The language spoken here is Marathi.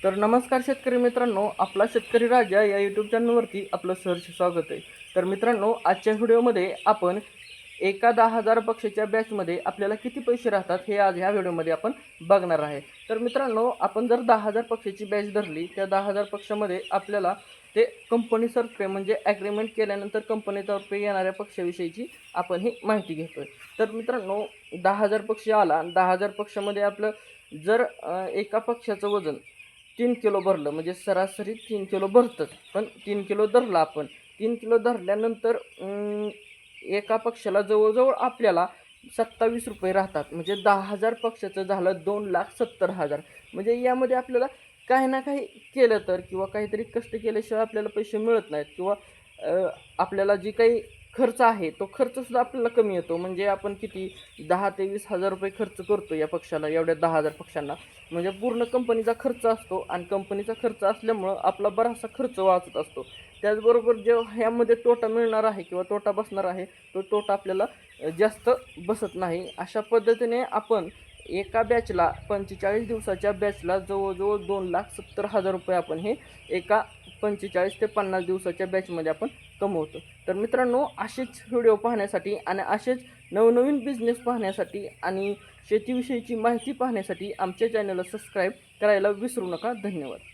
तर नमस्कार शेतकरी मित्रांनो, आपला शेतकरी राजा या यूट्यूब चॅनलवरती आपलं सहर्ष स्वागत आहे। तर मित्रांनो, आजच्या व्हिडिओमध्ये आपण एका 10,000 बक्षीच्या बॅचमध्ये आपल्याला किती पैसे राहतात हे आज ह्या व्हिडिओमध्ये आपण बघणार आहे। तर मित्रांनो, आपण जर 10,000 पक्षीची बॅच धरली, त्या 10,000 पक्षामध्ये आपल्याला ते कंपनीतर्फे म्हणजे ॲग्रीमेंट केल्यानंतर कंपनीतर्फे येणाऱ्या पक्षाविषयीची आपण ही माहिती घेतोय। तर मित्रांनो, 10,000 पक्षी आला, 10,000 पक्षामध्ये आपलं जर एका पक्षाचं वजन 3 किलो भरलं म्हणजे सरासरी 3 किलो भरतंच, पण 3 किलो धरलं आपण, 3 किलो धरल्यानंतर एका पक्षाला जवळजवळ आपल्याला ₹27 राहतात। म्हणजे 10,000 पक्षाचं झालं 2,70,000। म्हणजे यामध्ये आपल्याला काही ना काही केलं तर किंवा काहीतरी कष्ट केल्याशिवाय आपल्याला पैसे मिळत नाहीत किंवा आपल्याला जी काही खर्च आहे तो खर्चसुद्धा आपल्याला कमी येतो। म्हणजे आपण किती 10,000 ते 20,000 रुपये खर्च करतो या पक्षाला, एवढ्या 10,000 पक्षांना। म्हणजे पूर्ण कंपनीचा खर्च असतो आणि कंपनीचा खर्च असल्यामुळं आपला बराचसा खर्च वाचत असतो। त्याचबरोबर जो ह्यामध्ये तोटा मिळणार आहे किंवा तोटा बसणार आहे, तो तोटा आपल्याला जास्त बसत नाही। अशा पद्धतीने आपण एका बॅचला 45 दिवसाच्या बॅचला जवळजवळ 2,70,000 रुपये आपण हे एका 45 ते 50 दिवसाच्या बॅचमध्ये आपण कमवतो। तर मित्रांनो, असेच व्हिडिओ पाहण्यासाठी आणि असेच नवनवीन बिझनेस पाहण्यासाठी आणि शेतीविषयीची माहिती पाहण्यासाठी आमच्या चॅनलला सबस्क्राईब करायला विसरू नका। धन्यवाद।